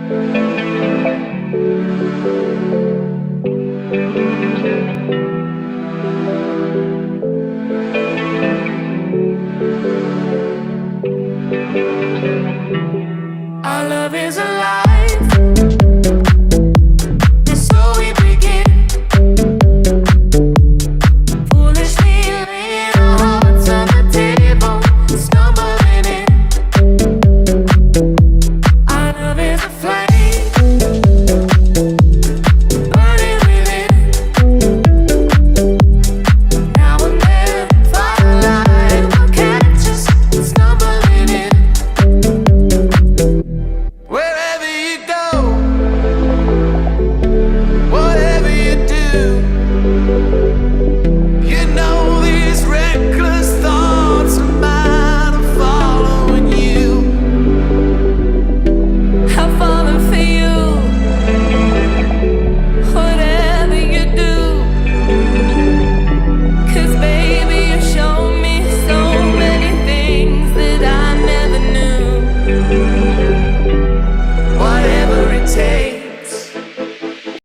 Our love is alive, and so we begin. Foolishly laying our hearts on the table, stumbling in. Our love is a flame.